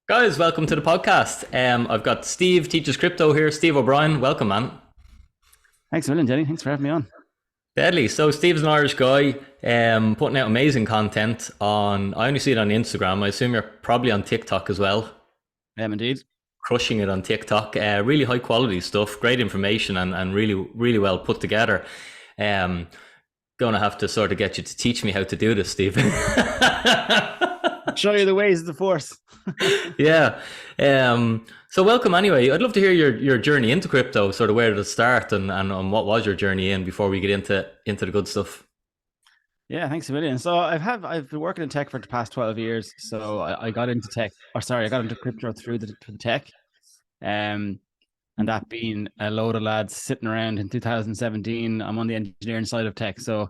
Guys, welcome to the podcast. I've got Steve Teaches Crypto here. Steve O'Brien, welcome, man. Thanks a million, Jenny. Thanks for having me on. Deadly. So Steve's an Irish guy, putting out amazing content on. I only see it on Instagram. I assume you're probably on TikTok as well. I am indeed. Crushing it on TikTok. Really high quality stuff, great information, and really well put together. Gonna have to sort of get you to teach me how to do this, Steve. Show you the ways of the force. Yeah. So welcome anyway. I'd love to hear your journey into crypto, sort of where did it start and what was your journey in before we get into the good stuff. Yeah, thanks a million. So I've been working in tech for the past 12 years. So I got into I got into crypto through the tech. And that being a load of lads sitting around in 2017. I'm on the engineering side of tech. So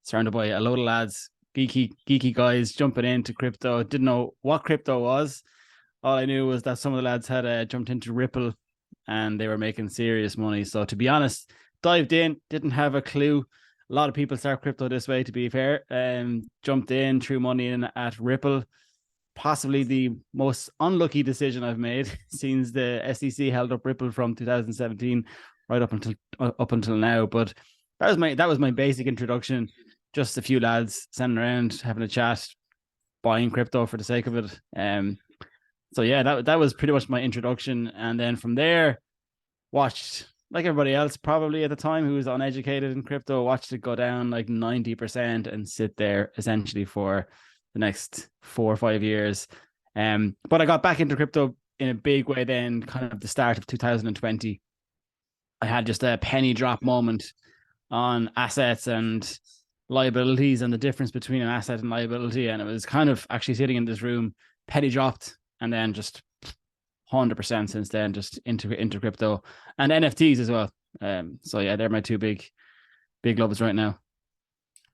surrounded by a load of lads, geeky guys jumping into crypto. Didn't know what crypto was. All I knew was that some of the lads had jumped into Ripple and they were making serious money. So to be honest, dived in, didn't have a clue. A lot of people start crypto this way, to be fair. Jumped in, threw money in at Ripple. Possibly the most unlucky decision I've made since the SEC held up Ripple from 2017 right up until now. But that was my basic introduction. Just a few lads sitting around having a chat, buying crypto for the sake of it. So yeah, that was pretty much my introduction. And then from there, watched, like everybody else probably at the time who was uneducated in crypto, watched it go down like 90% and sit there essentially for the next 4 or 5 years. But I got back into crypto in a big way then, kind of the start of 2020. I had just a penny drop moment on assets and liabilities and the difference between an asset and liability. And it was kind of actually sitting in this room, penny dropped, and then just 100% since then, just into crypto and NFTs as well. So yeah, they're my two big loves right now.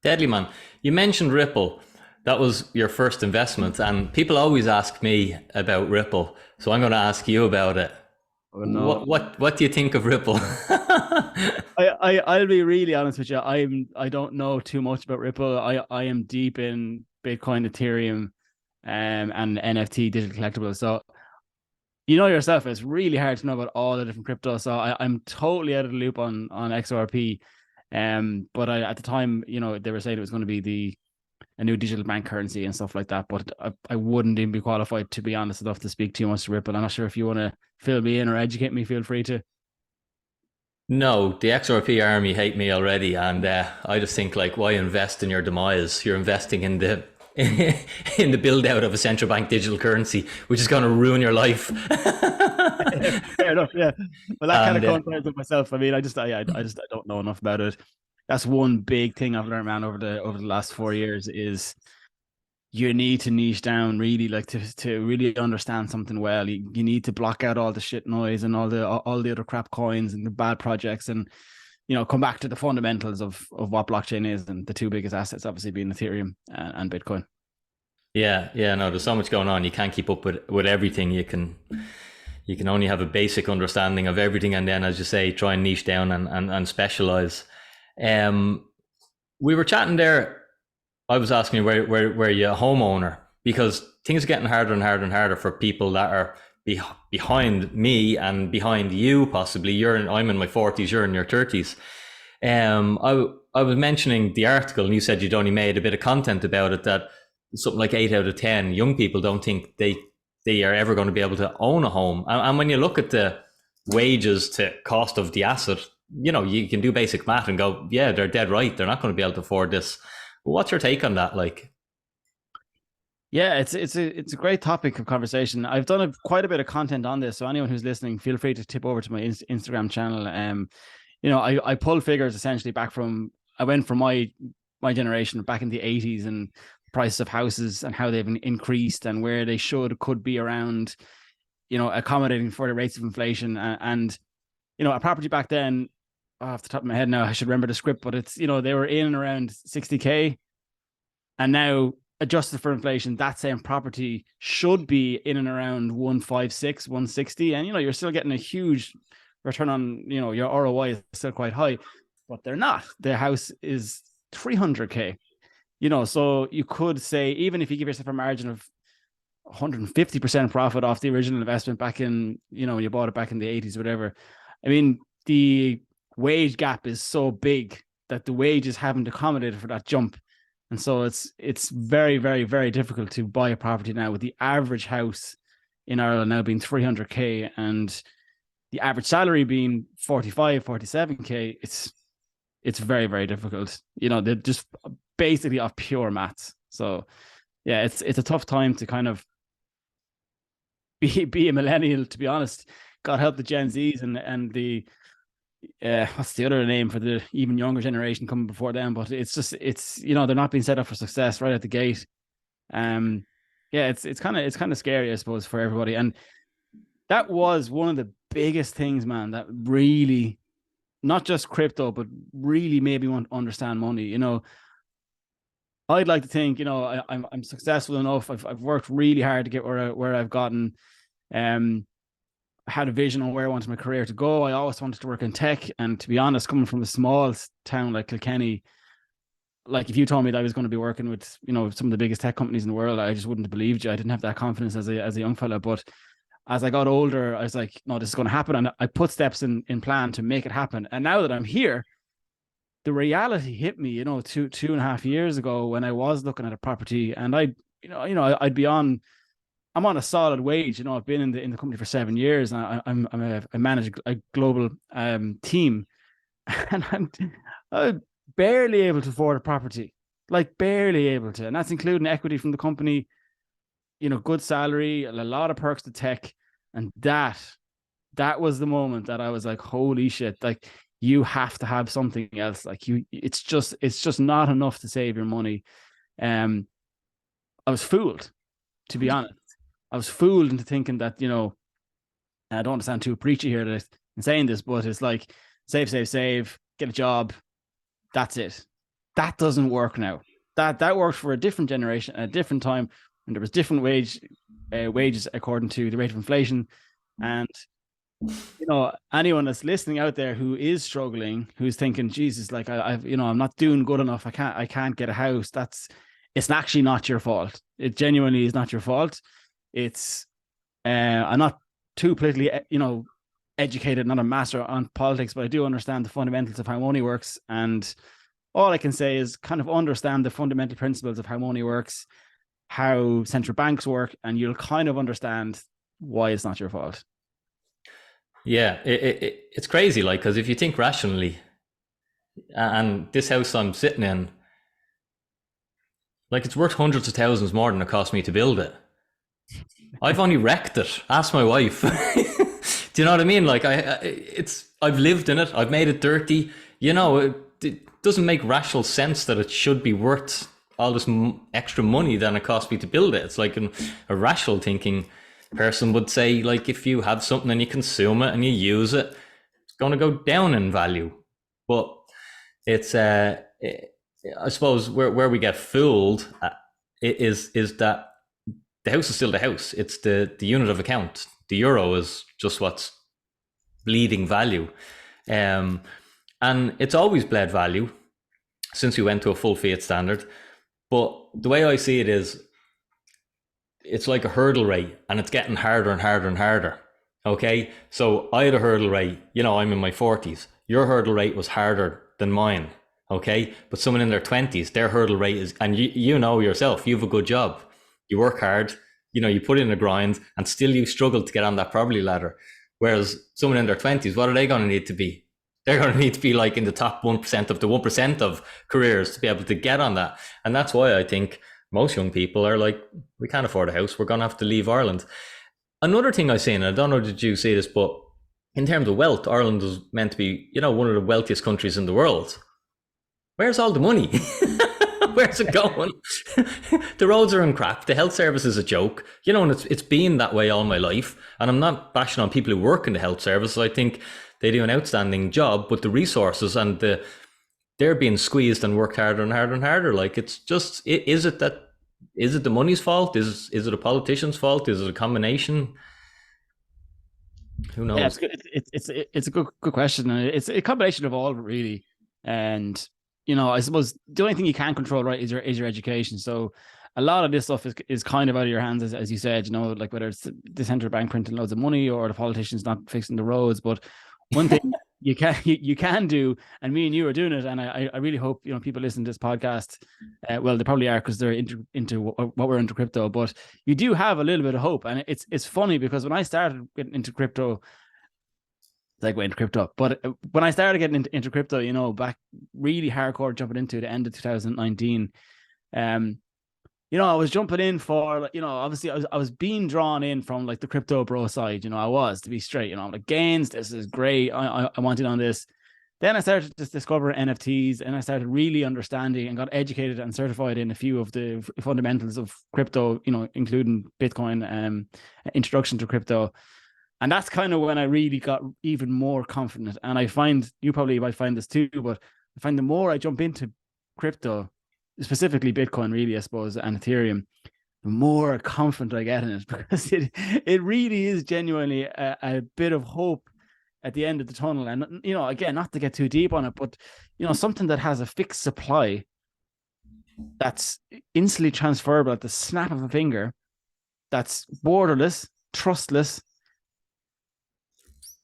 Deadly, man. You mentioned Ripple. That was your first investment, and people always ask me about Ripple, so I'm going to ask you about it. Oh, no. What do you think of Ripple? I'll be really honest with you. I don't know too much about Ripple. I am deep in Bitcoin, Ethereum, and NFT digital collectibles. So you know yourself, it's really hard to know about all the different cryptos. So I'm totally out of the loop on XRP. But at the time, they were saying it was going to be a new digital bank currency and stuff like that. But I wouldn't even be qualified, to be honest enough, to speak too much to Ripple. I'm not sure if you want to fill me in or educate me, feel free to. No, the XRP army hate me already, and I just think, like, why invest in your demise? You're investing in the in the build out of a central bank digital currency, which is going to ruin your life. Fair enough, yeah. Well, that kind of coincides with myself. I mean, I don't know enough about it. That's one big thing I've learned, man, over the last 4 years is you need to niche down really, like to really understand something well. You need to block out all the shit noise and all the other crap coins and the bad projects, and come back to the fundamentals of what blockchain is, and the two biggest assets obviously being Ethereum and Bitcoin. Yeah, no, there's so much going on. You can't keep up with everything. You can only have a basic understanding of everything, and then, as you say, try and niche down and specialize. We were chatting there. I was asking you where you're a homeowner, because things are getting harder and harder and harder for people that are behind me and behind you. Possibly I'm in my 40s, you're in your 30s. I was mentioning the article, and you said you'd only made a bit of content about it, that something like 8 out of 10 young people don't think they are ever going to be able to own a home. And when you look at the wages to cost of the asset, you can do basic math and go, yeah, they're dead right. They're not going to be able to afford this. But what's your take on that? Like, yeah, it's a great topic of conversation. I've done quite a bit of content on this, so anyone who's listening, feel free to tip over to my Instagram channel. I pull figures essentially back from, I went from my generation back in the 80s and prices of houses and how they've increased and where they could be around, accommodating for the rates of inflation. And a property back then, off the top of my head now, I should remember the script, but it's, they were in and around 60K. And now, adjusted for inflation, that same property should be in and around 156, 160. And, you're still getting a huge return on, your ROI is still quite high, but they're not. The house is 300K, so you could say, even if you give yourself a margin of 150% profit off the original investment back in, when you bought it back in the 80s, whatever. I mean, the wage gap is so big that the wages haven't accommodated for that jump. And so it's very, very, very difficult to buy a property now, with the average house in Ireland now being 300K and the average salary being 45, 47K. It's very, very difficult. They're just basically off pure maths. So yeah, it's a tough time to kind of be a millennial, to be honest. God help the Gen Zs and the what's the other name for the even younger generation coming before them, but it's they're not being set up for success right at the gate. Yeah, it's kind of scary, I suppose, for everybody. And that was one of the biggest things, man, that really, not just crypto, but really made me want to understand money. I'd like to think, I'm successful enough. I've worked really hard to get where I've gotten. I had a vision on where I wanted my career to go. I always wanted to work in tech, and to be honest, coming from a small town like Kilkenny, like if you told me that I was going to be working with some of the biggest tech companies in the world, I just wouldn't have believed you. I didn't have that confidence as a young fella. But as I got older, I was like, no, this is going to happen, and I put steps in plan to make it happen. And now that I'm here, the reality hit me, 2.5 years ago when I was looking at a property, and I'm on a solid wage. I've been in the company for 7 years, and I manage a global team, and I'm barely able to afford a property, like barely able to, and that's including equity from the company, good salary, a lot of perks to tech, and that was the moment that I was like, holy shit, like you have to have something else. Like it's just not enough to save your money. I was fooled, to be honest. I was fooled into thinking that, I don't want to sound too preachy here in saying this, but it's like save, get a job. That's it. That doesn't work now. That worked for a different generation at a different time, and there was different wages according to the rate of inflation. And anyone that's listening out there who is struggling, who's thinking, Jesus, like I'm not doing good enough. I can't get a house. It's actually not your fault. It genuinely is not your fault. It's I'm not too politically educated, not a master on politics, but I do understand the fundamentals of how money works, and all I can say is kind of understand the fundamental principles of how money works, how central banks work, and you'll kind of understand why it's not your fault. Yeah, it's crazy, like, because if you think rationally, and this house I'm sitting in, like, it's worth hundreds of thousands more than it cost me to build it. I've only wrecked it. Ask my wife. Do you know what I mean? Like, I've lived in it. I've made it dirty. It doesn't make rational sense that it should be worth all this extra money than it cost me to build it. It's like a rational thinking person would say, like, if you have something and you consume it and you use it, it's going to go down in value. But it's, I suppose, where we get fooled is that the house is still the house. It's the unit of account. The euro is just what's bleeding value. And it's always bled value since we went to a full fiat standard. But the way I see it is, it's like a hurdle rate, and it's getting harder and harder and harder. Okay, so I had a hurdle rate, I'm in my 40s. Your hurdle rate was harder than mine. Okay, but someone in their 20s, their hurdle rate is, and you know yourself, you have a good job, you work hard, you put in a grind, and still you struggle to get on that property ladder. Whereas someone in their 20s, what are they going to need to be? They're going to need to be like in the top 1% of the 1% of careers to be able to get on that. And that's why I think most young people are like, we can't afford a house, we're going to have to leave Ireland. Another thing I've seen, and I don't know, did you see this, but in terms of wealth, Ireland is meant to be, one of the wealthiest countries in the world. Where's all the money? Where's it going? The roads are in crap. The health service is a joke. And it's been that way all my life. And I'm not bashing on people who work in the health service. I think they do an outstanding job, but the resources and they're being squeezed and worked harder and harder and harder. Like, it's just, is it the money's fault? Is it a politician's fault? Is it a combination? Who knows? Yeah, it's good. It's a good question. And it's a combination of all of it, really. And I suppose the only thing you can control, right, is your education. So a lot of this stuff is kind of out of your hands, as you said, you know, like whether it's the central bank printing loads of money or the politicians not fixing the roads. But one thing you can do, and me and you are doing it, and I really hope, you know, people listen to this podcast. Well, they probably are, because they're into what we're into crypto. But you do have a little bit of hope, and it's funny because when I started getting into crypto, like went crypto, but when I started getting into crypto, you know, back really hardcore, jumping into the end of 2019, you know, I was jumping in for, you know, obviously I was being drawn in from like the crypto bro side, you know, I was, to be straight, you know, I'm like, gains, this is great. I wanted on this. Then I started to discover NFTs, and I started really understanding and got educated and certified in a few of the fundamentals of crypto, you know, including Bitcoin, introduction to crypto. And that's kind of when I really got even more confident. And I find, you probably might find this too, but I find the more I jump into crypto, specifically Bitcoin, really, I suppose, and Ethereum, the more confident I get in it, because it really is genuinely a bit of hope at the end of the tunnel. And, you know, again, not to get too deep on it, but, you know, something that has a fixed supply that's instantly transferable at the snap of a finger, that's borderless, trustless.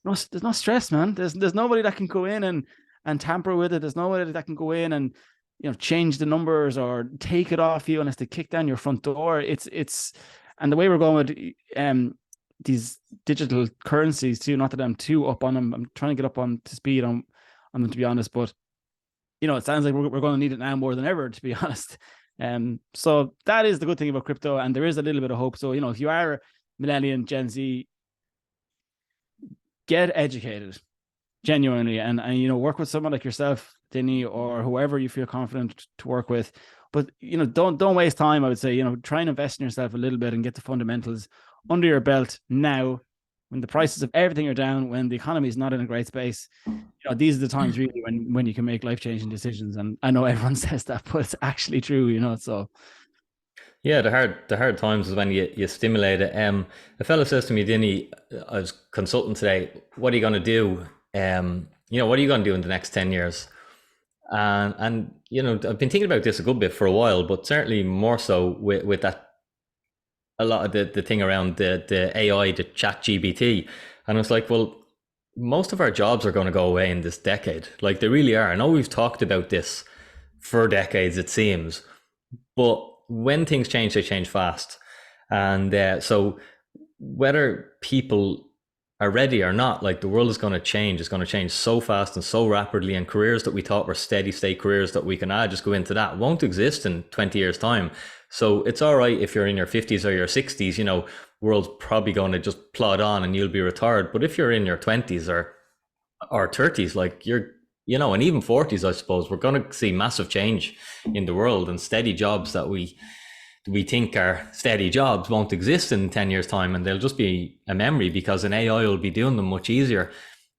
No, there's no stress, man. There's nobody that can go in and tamper with it. There's nobody that can go in and, you know, change the numbers or take it off you unless they kick down your front door. And the way we're going with these digital currencies too, not that I'm too up on them, I'm trying to get up on to speed on them, to be honest, but, you know, it sounds like we're going to need it now more than ever, to be honest. So that is the good thing about crypto, and there is a little bit of hope. So, you know, if you are a millennial, Gen Z, get educated genuinely, and you know, work with someone like yourself, Dinny, or whoever you feel confident to work with. But, you know, don't waste time. I would say, you know, try and invest in yourself a little bit and get the fundamentals under your belt now, when the prices of everything are down, when the economy is not in a great space. You know, these are the times really when you can make life-changing decisions. And I know everyone says that, but it's actually true, you know. So Yeah, the hard times is when you stimulate it. A fellow says to me, Dinny, I was consulting today, what are you going to do? You know, what are you going to do in the next 10 years? And you know, I've been thinking about this a good bit for a while, but certainly more so with that, a lot of the thing around the AI, the chat GBT. And I was like, well, most of our jobs are going to go away in this decade. Like, they really are. I know we've talked about this for decades, it seems, but when things change, they change fast. And so whether people are ready or not, like, the world is going to change. It's going to change so fast and so rapidly, and careers that we thought were steady state careers that we can just go into that won't exist in 20 years time. So it's all right if you're in your 50s or your 60s, you know, world's probably going to just plod on and you'll be retired. But if you're in your 20s or 30s, like, you're, you know, and even 40s, I suppose, we're going to see massive change in the world, and steady jobs that we think are steady jobs won't exist in 10 years time, and they'll just be a memory because an AI will be doing them much easier.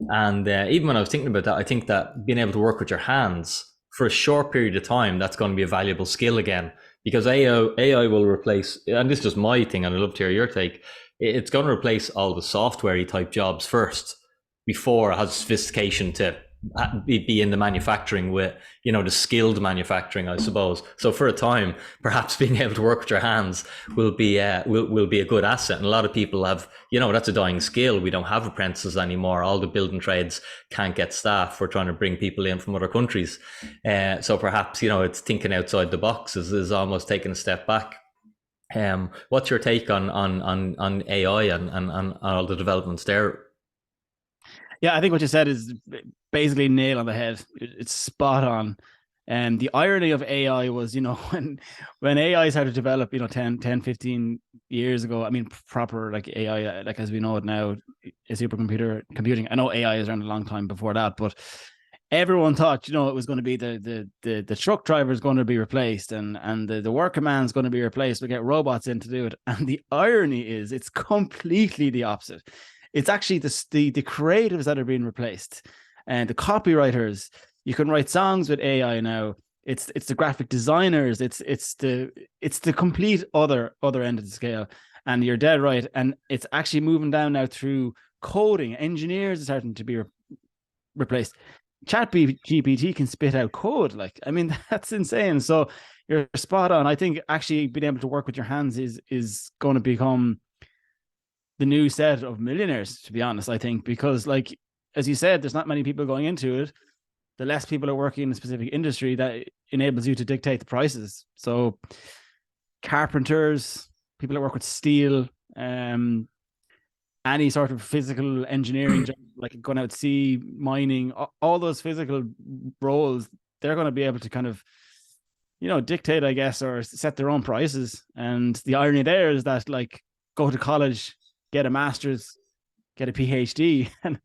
And even when I was thinking about that, I think that being able to work with your hands for a short period of time, that's going to be a valuable skill again, because AI will replace, and this is just my thing, and I'd love to hear your take, it's going to replace all the software type jobs first before it has sophistication to be in the manufacturing with, you know, the skilled manufacturing, I suppose. So for a time, perhaps being able to work with your hands will be a good asset. And a lot of people have, you know, that's a dying skill. We don't have apprentices anymore. All the building trades can't get staff. We're trying to bring people in from other countries. So perhaps, you know, it's thinking outside the box is almost taking a step back. What's your take on AI and all the developments there? yeah, I think what you said is basically nail on the head. It's spot on. And the irony of AI was, you know, when AI started to develop, you know, 15 years ago, I mean, proper like AI, like as we know it now, a supercomputer computing. I know AI is around a long time before that, but everyone thought, you know, it was going to be the truck driver is going to be replaced, and the worker man is going to be replaced. We get robots in to do it. And the irony is it's completely the opposite. It's actually the creatives that are being replaced, and the copywriters. You can write songs with AI now. It's the graphic designers. It's the complete other end of the scale. And you're dead right. And it's actually moving down now through coding. Engineers are starting to be replaced. Chat GPT can spit out code. Like, I mean, that's insane. So you're spot on. I think actually being able to work with your hands is going to become the new set of millionaires, to be honest. I think because, like, as you said, there's not many people going into it. The less people are working in a specific industry, that enables you to dictate the prices. So carpenters, people that work with steel, any sort of physical engineering job, like going out to sea, mining, all those physical roles, they're going to be able to kind of, dictate, I guess, or set their own prices. And the irony there is that, like, go to college, get a master's, get a PhD, and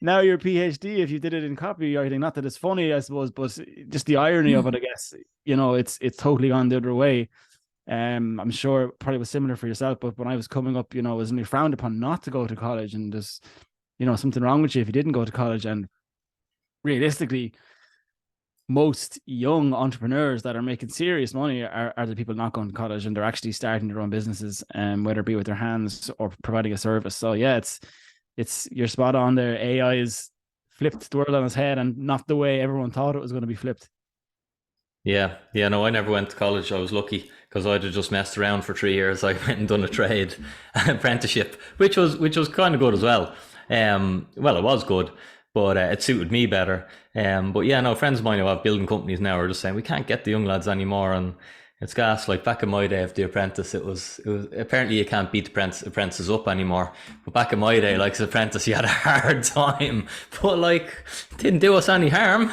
now your PhD, if you did it in copywriting, not that it's funny, I suppose, but just the irony of it, I guess, it's totally gone the other way. I'm sure it probably was similar for yourself, but when I was coming up, it was only frowned upon not to go to college, and there's, something wrong with you if you didn't go to college. And realistically, most young entrepreneurs that are making serious money are the people not going to college, and they're actually starting their own businesses, whether it be with their hands or providing a service. So yeah, it's you're spot on there. AI is flipped the world on its head, and not the way everyone thought it was going to be flipped. Yeah, no, I never went to college. I was lucky because I'd have just messed around for 3 years. I went and done a trade, an apprenticeship, which was kind of good as well. Well, it was good, but it suited me better. But yeah, no, friends of mine who have building companies now are just saying we can't get the young lads anymore, and it's gas. Like back in my day of The Apprentice, it was apparently you can't beat apprentices up anymore. But back in my day, like as apprentice, you had a hard time, but like didn't do us any harm.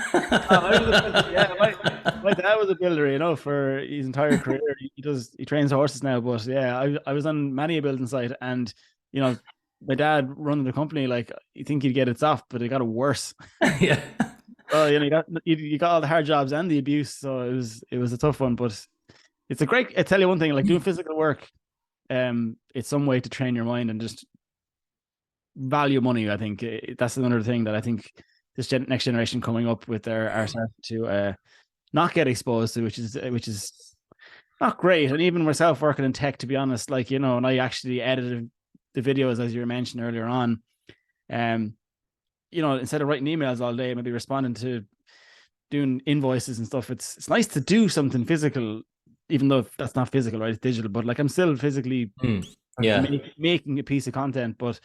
My dad was a builder, for his entire career. He trains horses now, but yeah, I was on many a building site, and my dad running the company, like you think you'd get it soft, but it got it worse. Yeah. Well, you got all the hard jobs and the abuse, so it was a tough one, but it's a great. I tell you one thing, like doing physical work, it's some way to train your mind and just value money. I think that's another thing that I think this next generation coming up with are starting to not get exposed to, which is not great. And even myself working in tech, to be honest, like and I actually edited the videos as you were mentioning earlier on. Instead of writing emails all day, maybe responding to doing invoices and stuff. It's nice to do something physical, even though that's not physical, right? It's digital, but like I'm still physically making a piece of content. But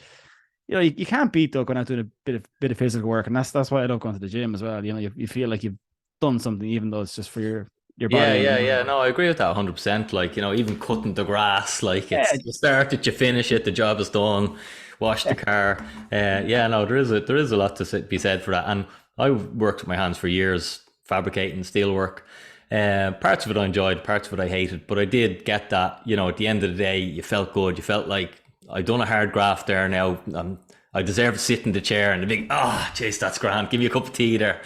you can't beat though going out doing a bit of physical work, and that's why I love going to the gym as well. You feel like you've done something, even though it's just for your body. Yeah. No, I agree with that 100%. Like, even cutting the grass, like it's you start it, you finish it, the job is done. Wash the car. No, there is a lot to be said for that. And I worked with my hands for years, fabricating steel work. Parts of it I enjoyed, parts of it I hated, but I did get that. At the end of the day, you felt good. You felt like I've done a hard graft there now. I deserve to sit in the chair and the big, jeez, that's grand. Give me a cup of tea there.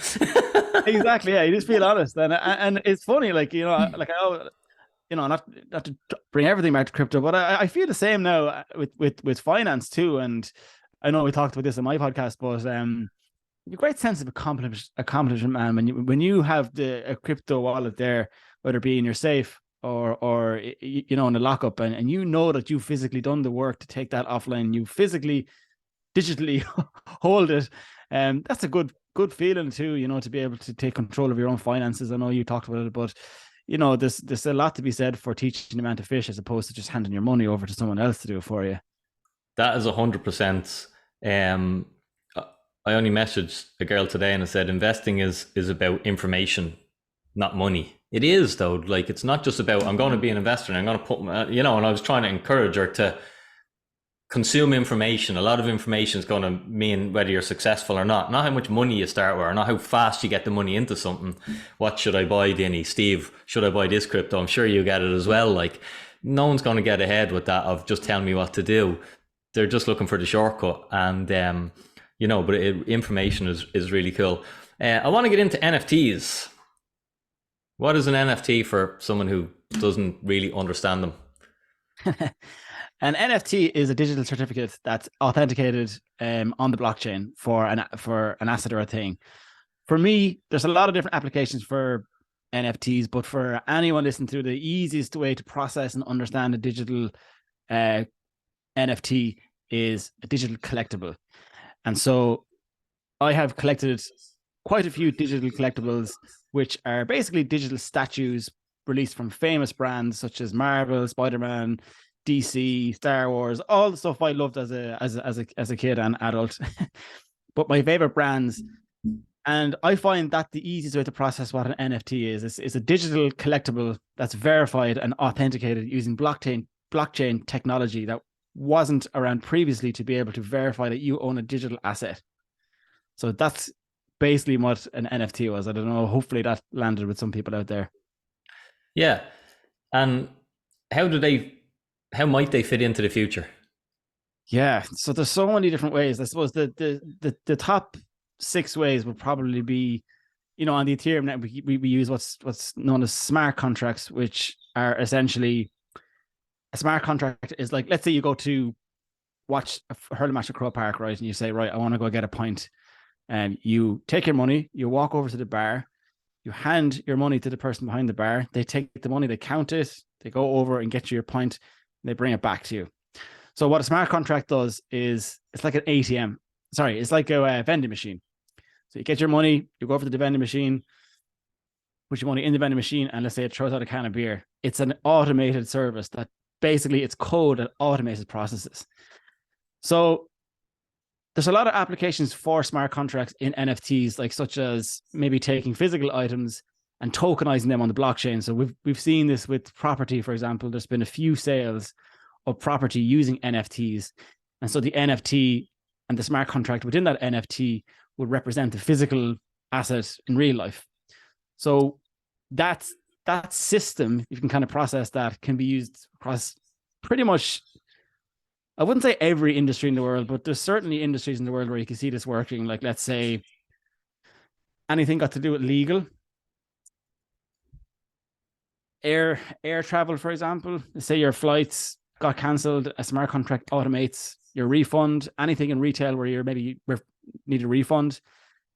Exactly. Yeah, you just feel honest, and it's funny, like like I. Not to bring everything back to crypto, but I feel the same now with finance too. And I know we talked about this on my podcast, but a great sense of accomplishment, man, when you have a crypto wallet there, whether it be in your safe or in a lockup, and you know that you physically done the work to take that offline, you physically digitally hold it, that's a good feeling too, to be able to take control of your own finances. I know you talked about it, but there's a lot to be said for teaching a man to fish as opposed to just handing your money over to someone else to do it for you. That is 100%. I only messaged a girl today and I said investing is about information, not money. It is though. Like it's not just about I'm going to be an investor and I'm going to put and I was trying to encourage her to consume information. A lot of information is going to mean whether you're successful or not how much money you start with, or not how fast you get the money into something. What should I buy, Dinny? Steve, should I buy this crypto? I'm sure you get it as well. Like no one's going to get ahead with that of just telling me what to do. They're just looking for the shortcut, and but information is really cool. I want to get into NFTs. What is an NFT for someone who doesn't really understand them? An NFT is a digital certificate that's authenticated on the blockchain for an asset or a thing. For me, there's a lot of different applications for NFTs, but for anyone listening to, the easiest way to process and understand a digital NFT is a digital collectible. And so I have collected quite a few digital collectibles, which are basically digital statues released from famous brands such as Marvel, Spider-Man, DC, Star Wars, all the stuff I loved as a kid and adult. But my favorite brands, and I find that the easiest way to process what an NFT is a digital collectible that's verified and authenticated using blockchain technology that wasn't around previously to be able to verify that you own a digital asset. So that's basically what an NFT was. I don't know. Hopefully that landed with some people out there. Yeah. And how do they, how might they fit into the future? Yeah. So there's so many different ways. I suppose the top six ways would probably be, on the Ethereum net, we use what's known as smart contracts, which are essentially a smart contract is like, let's say you go to watch a hurling match at Crow Park, right? And you say, right, I want to go get a pint. And you take your money, you walk over to the bar, you hand your money to the person behind the bar. They take the money, they count it, they go over and get you your pint, and they bring it back to you. So what a smart contract does is it's like an ATM. Sorry, it's like a vending machine. So you get your money, you go over to the vending machine, put your money in the vending machine, and let's say it throws out a can of beer. It's an automated service that basically it's code that automated processes. So there's a lot of applications for smart contracts in NFTs, like such as maybe taking physical items and tokenizing them on the blockchain. So we've seen this with property, for example. There's been a few sales of property using NFTs. And so the NFT and the smart contract within that NFT would represent the physical asset in real life. So that system, if you can kind of process that, can be used across pretty much, I wouldn't say every industry in the world, but there's certainly industries in the world where you can see this working. Like, let's say anything got to do with legal, air travel, for example. Let's say your flights got cancelled, a smart contract automates your refund. Anything in retail where you're maybe need a refund.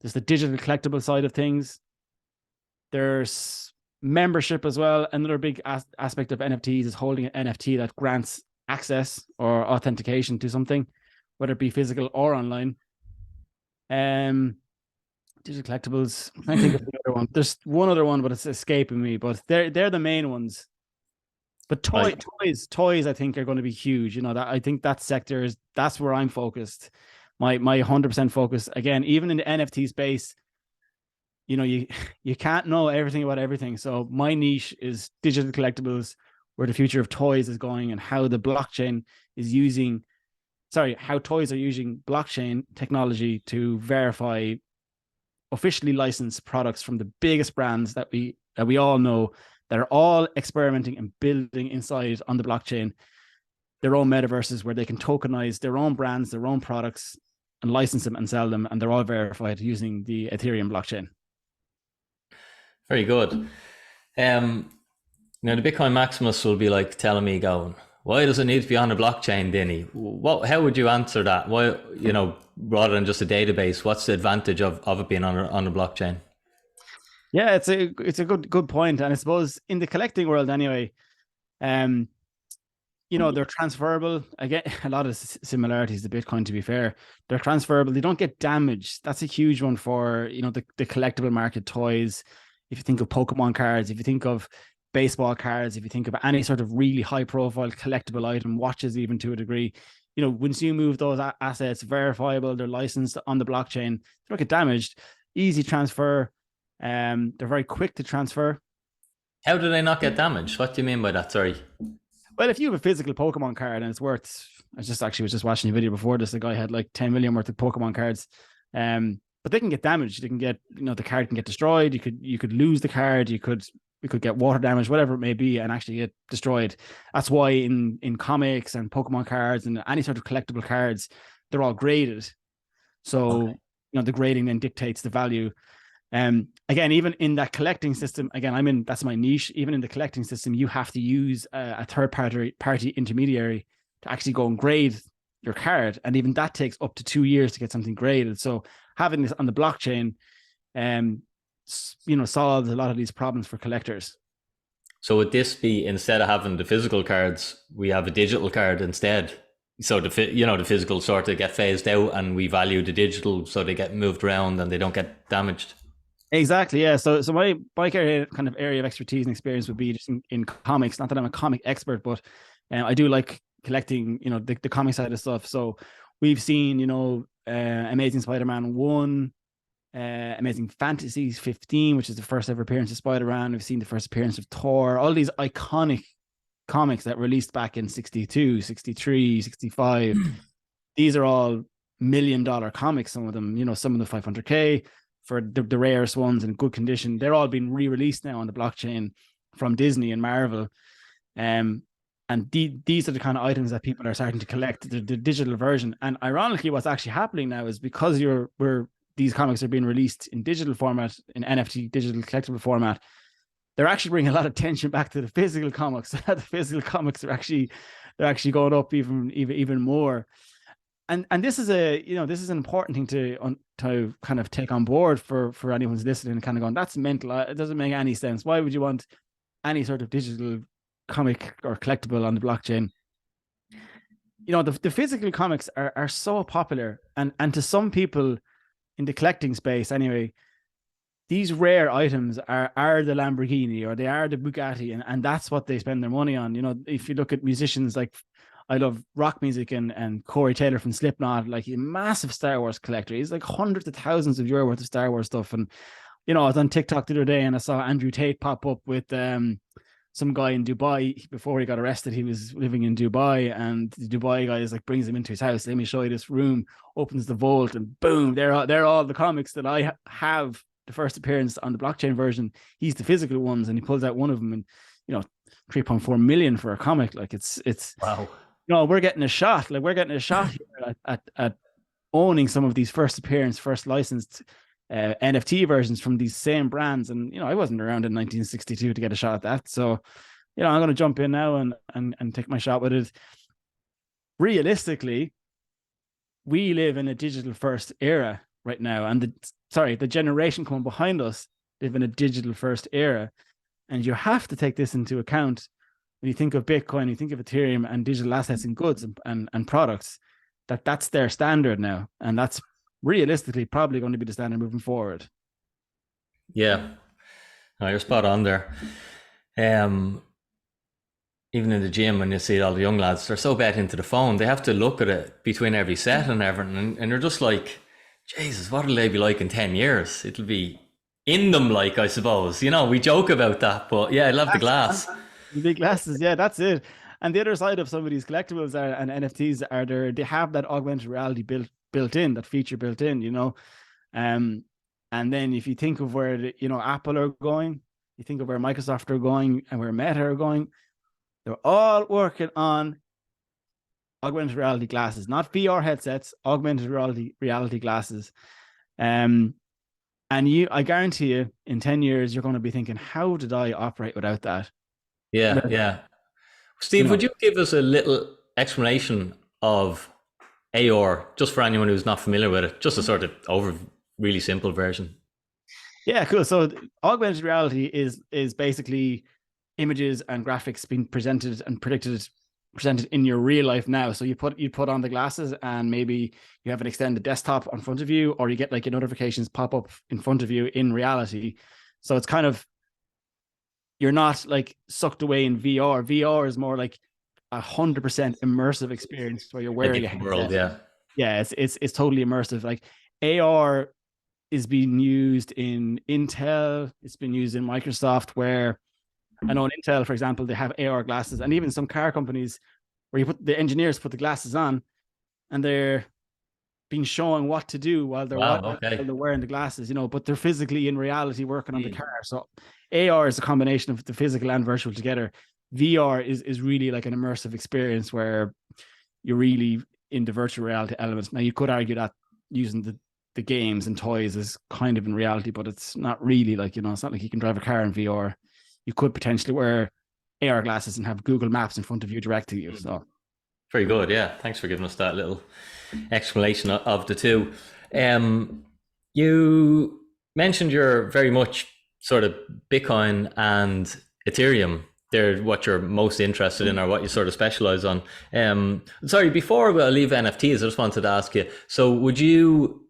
There's the digital collectible side of things. There's membership as well. Another big aspect of NFTs is holding an NFT that grants access or authentication to something, whether it be physical or online. Digital collectibles. I think of the other one. There's one other one, but it's escaping me. But they're the main ones. But toys, I think are going to be huge. That I think that sector that's where I'm focused. My 100% focus again, even in the NFT space. You can't know everything about everything. So my niche is digital collectibles, where the future of toys is going, and how the blockchain is how toys are using blockchain technology to verify officially licensed products from the biggest brands that we all know, that are all experimenting and building inside on the blockchain their own metaverses where they can tokenize their own brands, their own products, and license them and sell them, and they're all verified using the Ethereum blockchain. Very good. Now the Bitcoin Maximus will be like telling me, going, why does it need to be on a blockchain, Dinny? How would you answer that? Why, rather than just a database, what's the advantage of it being on a blockchain? Yeah, it's a good point. And I suppose in the collecting world anyway, they're transferable. Again, a lot of similarities to Bitcoin, to be fair. They're transferable. They don't get damaged. That's a huge one for, the collectible market, toys. If you think of Pokemon cards, if you think of baseball cards, if you think of any sort of really high profile collectible item, watches even to a degree, once you move those assets verifiable, they're licensed on the blockchain, they don't get damaged, easy transfer. They're very quick to transfer. How do they not get damaged? What do you mean by that? Sorry. Well, if you have a physical Pokemon card and it's worth, I was just watching a video before this, the guy had like 10 million worth of Pokemon cards. But they can get damaged. They can get, the card can get destroyed. You could lose the card. You could get water damage, whatever it may be, and actually get destroyed. That's why in comics and Pokemon cards and any sort of collectible cards, they're all graded. So, the grading then dictates the value. Again, even in that collecting system, again, that's my niche. Even in the collecting system, you have to use a third party intermediary to actually go and grade your card. And even that takes up to 2 years to get something graded. So having this on the blockchain, solves a lot of these problems for collectors. So would this be, instead of having the physical cards, we have a digital card instead? So the physical sort of get phased out, and we value the digital, so they get moved around and they don't get damaged. Exactly, yeah. So my kind of area of expertise and experience would be just in comics. Not that I'm a comic expert, but I do like collecting, the comic side of stuff. So we've seen, Amazing Spider-Man 1, Amazing Fantasies 15, which is the first ever appearance of Spider-Man. We've seen the first appearance of Thor, all these iconic comics that released back in 62, 63, 65. These are all $1 million comics, some of them, some of the 500K for the rarest ones in good condition. They're all being re-released now on the blockchain from Disney and Marvel. And these are the kind of items that people are starting to collect, the digital version. And ironically, what's actually happening now is because these comics are being released in digital format, in NFT digital collectible format, they're actually bringing a lot of tension back to the physical comics. The physical comics are they're actually going up even more. And this is this is an important thing to kind of take on board for anyone who's listening and kind of going, that's mental. It doesn't make any sense. Why would you want any sort of digital comic or collectible on the blockchain? The physical comics are so popular, and to some people in the collecting space anyway, these rare items are the Lamborghini or they are the Bugatti, and that's what they spend their money on. If you look at musicians like, I love rock music, and Corey Taylor from Slipknot, like a massive Star Wars collector. He's like hundreds of thousands of euro worth of Star Wars stuff. And I was on TikTok the other day and I saw Andrew Tate pop up with some guy in Dubai. Before he got arrested, he was living in Dubai, and the Dubai guy is like, brings him into his house. Let me show you this room. Opens the vault, and boom, they're all the comics that I have. The first appearance on the blockchain version, he's the physical ones, and he pulls out one of them, and 3.4 million for a comic. Like it's Wow. we're getting a shot. Like, we're getting a shot here at owning some of these first appearance, first licensed NFT versions from these same brands. And I wasn't around in 1962 to get a shot at that. So I'm going to jump in now and take my shot with it. Realistically, we live in a digital first era right now, and the generation coming behind us live in a digital first era, and you have to take this into account when you think of Bitcoin, you think of Ethereum and digital assets and goods and products. That's their standard now, and that's realistically probably going to be the standard moving forward. Yeah, no, you're spot on there. Even in the gym, when you see all the young lads, they're so bad into the phone. They have to look at it between every set and everything, and they're just like, Jesus, what'll they be like in 10 years? It'll be in them, like, I suppose. We joke about that, but yeah, I love the glass. The big glasses, yeah, that's it. And the other side of some of these collectibles and NFTs are they have that augmented reality built in, that feature built in, and then if you think of where Apple are going, you think of where Microsoft are going and where Meta are going, they're all working on augmented reality glasses, not VR headsets, augmented reality glasses. I guarantee you, in 10 years, you're going to be thinking, how did I operate without that? Yeah. Steve, would you give us a little explanation of AR, just for anyone who's not familiar with it, just a sort of really simple version? Yeah, cool. So augmented reality is basically images and graphics being presented in your real life now. So you put on the glasses, and maybe you have an extended desktop in front of you, or you get like your notifications pop up in front of you in reality. So it's kind of, you're not like sucked away in VR. VR is more like 100% immersive experience where you're wearing a headset. World, yeah. Yeah, it's totally immersive. Like, AR is being used in Intel. It's been used in Microsoft, where I know in Intel, for example, they have AR glasses, and even some car companies where the engineers put the glasses on, and they're being shown what to do while while they're wearing the glasses, but they're physically in reality working on the car. So AR is a combination of the physical and virtual together. VR is really like an immersive experience where you're really in the virtual reality elements. Now, you could argue that using the games and toys is kind of in reality, but it's not really like, it's not like you can drive a car in VR. You could potentially wear AR glasses and have Google Maps in front of you directing you. So very good. Yeah. Thanks for giving us that little explanation of the two. You mentioned you're very much sort of Bitcoin and Ethereum they're what you're most interested in or what you sort of specialize on. Sorry, before I leave NFTs, I just wanted to ask you. So, would you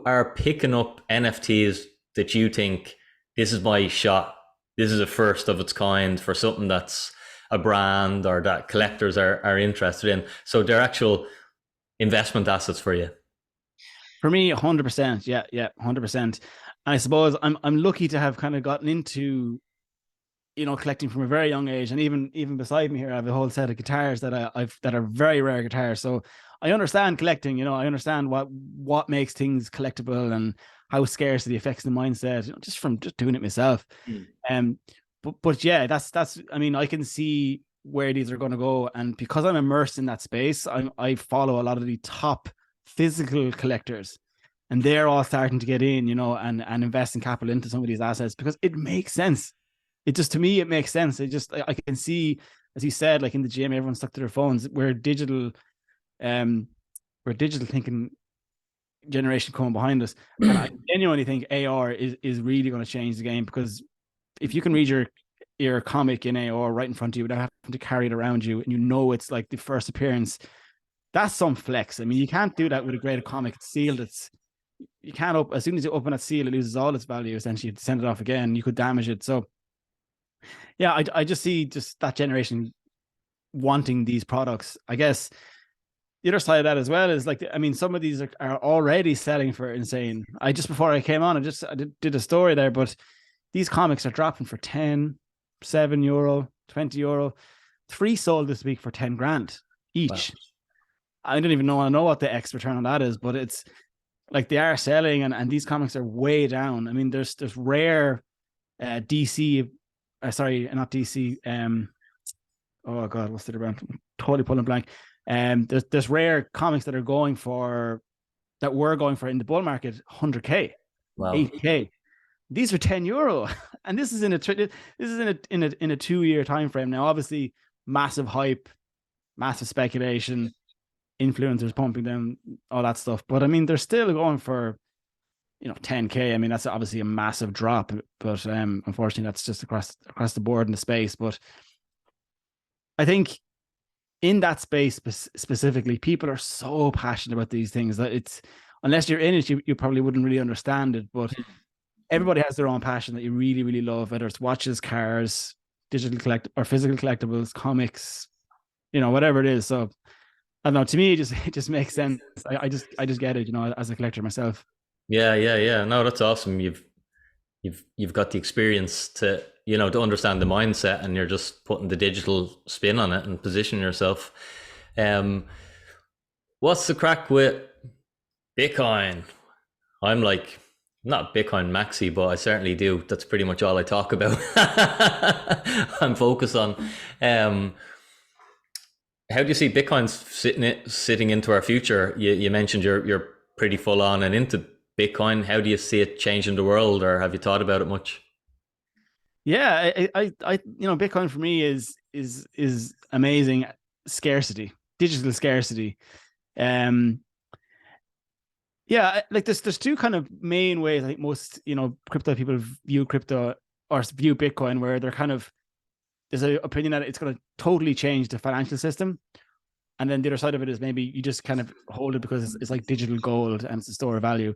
are picking up NFTs that you think this is my shot? This is a first of its kind for something that's a brand or that collectors are interested in. So they're actual investment assets for you. For me, 100%. Yeah, yeah, 100%. And I suppose I'm lucky to have kind of gotten into, collecting from a very young age. And even beside me here, I have a whole set of guitars that are very rare guitars. So I understand collecting. I understand what makes things collectible and how scarcity affects the mindset. Just from just doing it myself. Mm. But yeah, that's. I mean, I can see where these are going to go, and because I'm immersed in that space, I follow a lot of the top physical collectors, and they're all starting to get in, and invest in capital into some of these assets because it makes sense. It just, to me, it makes sense. I can see, as you said, like in the gym, everyone's stuck to their phones. Um, we're digital thinking generation coming behind us, and I genuinely think AR is really going to change the game, because if you can read your comic in AR right in front of you without having to carry it around you, and it's like the first appearance, that's some flex. I mean, you can't do that with a graded comic. It's sealed. You can't as soon as you open that seal, it loses all its value. Essentially, you send it off again, you could damage it. So yeah, I just see just that generation wanting these products. I guess the other side of that as well is, like, I mean, some of these are already selling for insane. Just before I came on, I did a story there, but these comics are dropping for 10, €7, €20. 3 sold this week for 10 grand each. Wow. I don't even know what the X return on that is, but it's like they are selling, and these comics are way down. I mean, there's rare DC, sorry, not DC. Oh God, what's the brand? I'm totally pulling blank. There's rare comics that were going for in the bull market 100K, wow. 8K. These are €10, and this is in a 2-year time frame. Now, obviously, massive hype, massive speculation, influencers pumping them, all that stuff. But I mean, they're still going for 10K. I mean, that's obviously a massive drop, but unfortunately, that's just across the board in the space. But I think in that space specifically, people are so passionate about these things that it's, unless you're in it, you probably wouldn't really understand it. But everybody has their own passion that you really, really love, whether it's watches, cars, digital or physical collectibles, comics, whatever it is. So I don't know. To me, it just makes sense. I just get it, as a collector myself. Yeah. No, that's awesome. You've got the experience to to understand the mindset, and you're just putting the digital spin on it and position yourself. What's the crack with Bitcoin? I'm like, not Bitcoin maxi, but I certainly do. That's pretty much all I talk about. I'm focused on. How do you see Bitcoin sitting into our future? You mentioned you're pretty full on and into Bitcoin. How do you see it changing the world, or have you thought about it much? Yeah, I Bitcoin for me is amazing scarcity, digital scarcity. Yeah, like there's two kind of main ways I think most crypto people view crypto or view Bitcoin, where they're kind of, there's an opinion that it's going to totally change the financial system, and then the other side of it is maybe you just kind of hold it because it's like digital gold and it's a store of value.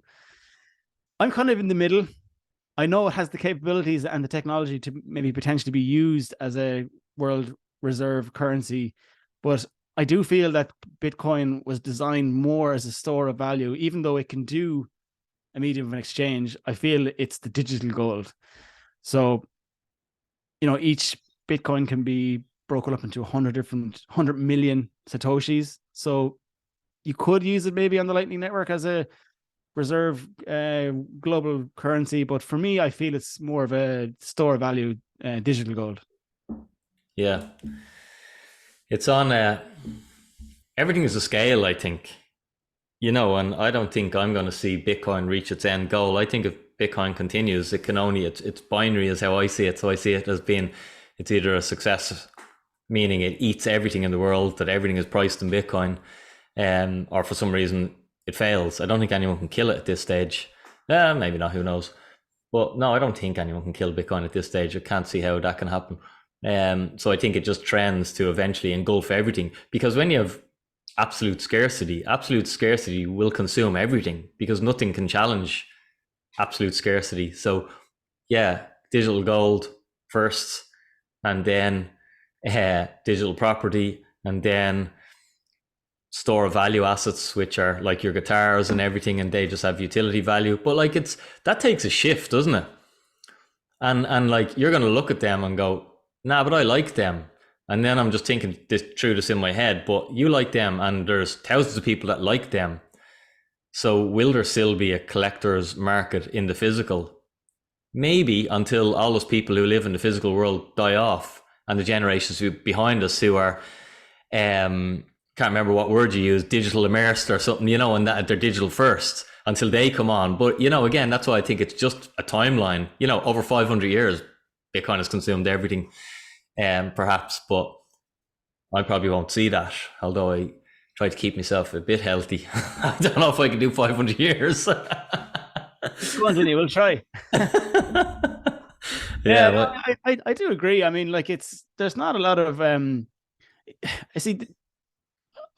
I'm kind of in the middle. I know it has the capabilities and the technology to maybe potentially be used as a world reserve currency, but I do feel that Bitcoin was designed more as a store of value. Even though it can do a medium of an exchange, I feel it's the digital gold. So, each Bitcoin can be broken up into 100 million Satoshis. So you could use it maybe on the Lightning Network as a reserve global currency. But for me, I feel it's more of a store of value, digital gold. Yeah. It's on everything is a scale, I think, and I don't think I'm going to see Bitcoin reach its end goal. I think if Bitcoin continues, it can only, it's binary is how I see it. So I see it as being, it's either a success, meaning it eats everything in the world, that everything is priced in Bitcoin, or for some reason it fails. I don't think anyone can kill it at this stage. Maybe not, who knows? But no, I don't think anyone can kill Bitcoin at this stage. I can't see how that can happen. So I think it just trends to eventually engulf everything, because when you have absolute scarcity will consume everything, because nothing can challenge absolute scarcity. So yeah, digital gold first, and then digital property, and then store of value assets, which are like your guitars and everything, and they just have utility value. But like, it's that takes a shift, doesn't it? And like, you're gonna look at them and go, nah, but I like them. And then I'm just thinking this through this in my head, but you like them, and there's thousands of people that like them. So will there still be a collector's market in the physical? Maybe, until all those people who live in the physical world die off, and the generations behind us who are can't remember what word you use, digital immersed or something, and that they're digital first, until they come on. But again, that's why I think it's just a timeline. Over 500 years, Bitcoin has consumed everything, perhaps, but I probably won't see that. Although I try to keep myself a bit healthy. I don't know if I can do 500 years. Go on, Dinny, we'll try. Yeah, no, I do agree. I mean, like, there's not a lot of I see.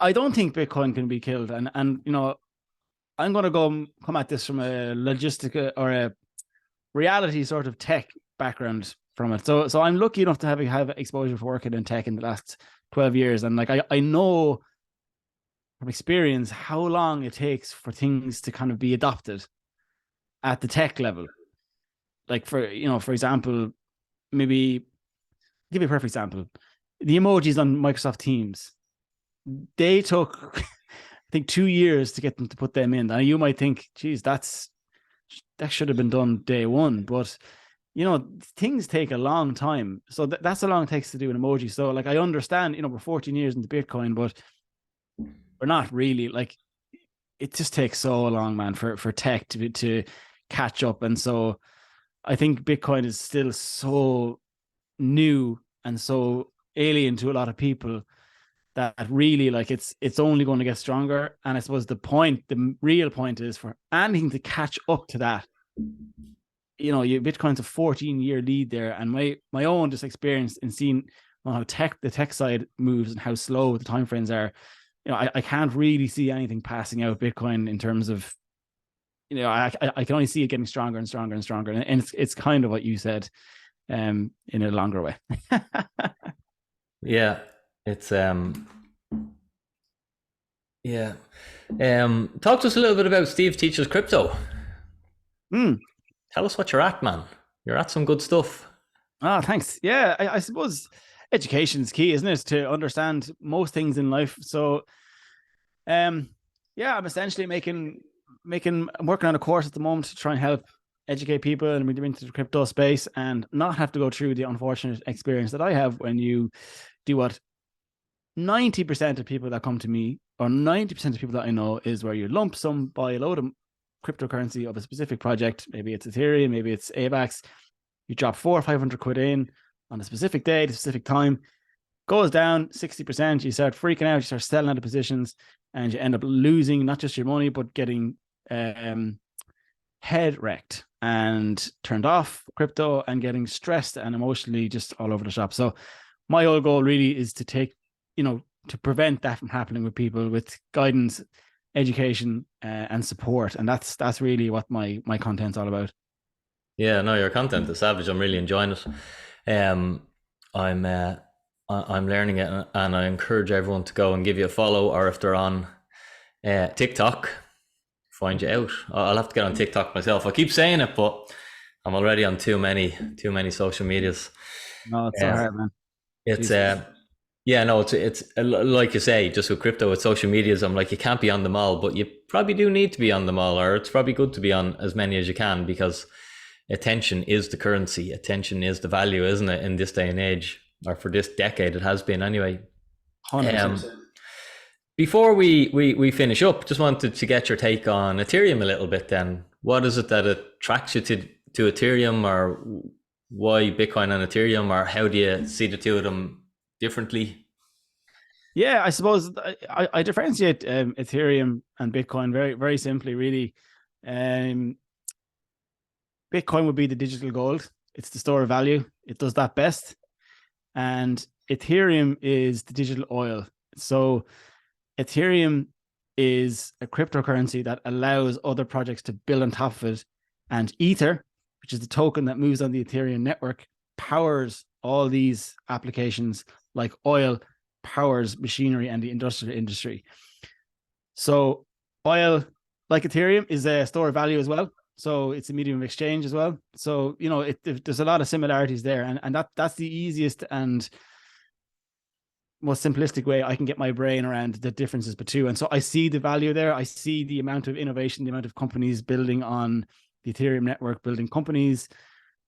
I don't think Bitcoin can be killed, and I'm going to come at this from a logistic or a reality sort of tech background from it. So I'm lucky enough to have exposure for working in tech in the last 12 years, and like I know from experience how long it takes for things to kind of be adopted at the tech level. Like, for example, maybe give you a perfect example, the emojis on Microsoft Teams. They took, I think, 2 years to get them to put them in. And you might think, geez, that should have been done day one. But, things take a long time. So that's how long it takes to do an emoji. So, like, I understand, we're 14 years into Bitcoin, but we're not really. Like, it just takes so long, man, for tech to catch up. And so I think Bitcoin is still so new and so alien to a lot of people that really, like, it's only going to get stronger. And I suppose the real point is for anything to catch up to that. Bitcoin's a 14-year lead there, and my own just experience in seeing how the tech side moves and how slow the timeframes are. I can't really see anything passing out Bitcoin in terms of, I can only see it getting stronger and stronger and stronger, and it's kind of what you said, in a longer way. Yeah, it's yeah. Talk to us a little bit about Steve Teaches Crypto. Tell us what you're at, man. You're at some good stuff. Thanks. Yeah, I suppose education is key, isn't it, to understand most things in life. So, I'm essentially I'm working on a course at the moment to try and help educate people and move into the crypto space, and not have to go through the unfortunate experience that I have when you do what 90% of people that come to me, or 90% of people that I know, is where you lump sum buy a load of cryptocurrency of a specific project. Maybe it's Ethereum, maybe it's AVAX. You drop 400 or 500 quid in on a specific day, at a specific time, goes down 60%. You start freaking out, you start selling out of positions, and you end up losing not just your money, but getting head wrecked and turned off crypto, and getting stressed and emotionally just all over the shop. So my whole goal really is to to prevent that from happening with people, with guidance, education, and support. And that's really what my content's all about. Yeah, no, your content is savage. I'm really enjoying it. I'm learning it, and I encourage everyone to go and give you a follow, or if they're on TikTok, find you out. I'll have to get on TikTok myself. I keep saying it, but I'm already on too many social medias. No, it's so hard, man. It's it's like you say, just with crypto, with social medias, I'm like, you can't be on them all, but you probably do need to be on them all, or it's probably good to be on as many as you can, because attention is the currency. Attention is the value, isn't it, in this day and age, or for this decade? It has been anyway. 100%. Before we finish up, just wanted to get your take on Ethereum a little bit then. What is it that attracts you to Ethereum, or why Bitcoin and Ethereum, or how do you see the two of them differently? Yeah, I suppose I differentiate Ethereum and Bitcoin very, very simply, really. Bitcoin would be the digital gold. It's the store of value. It does that best. and Ethereum is the digital oil. So Ethereum is a cryptocurrency that allows other projects to build on top of it. And Ether, which is the token that moves on the Ethereum network, powers all these applications, like oil powers machinery and the industrial industry. So oil, like Ethereum, is a store of value as well. So it's a medium of exchange as well. So, there's a lot of similarities there. And that's the easiest and most simplistic way I can get my brain around the differences between. And so I see the value there. I see the amount of innovation, the amount of companies building on the Ethereum network, building companies,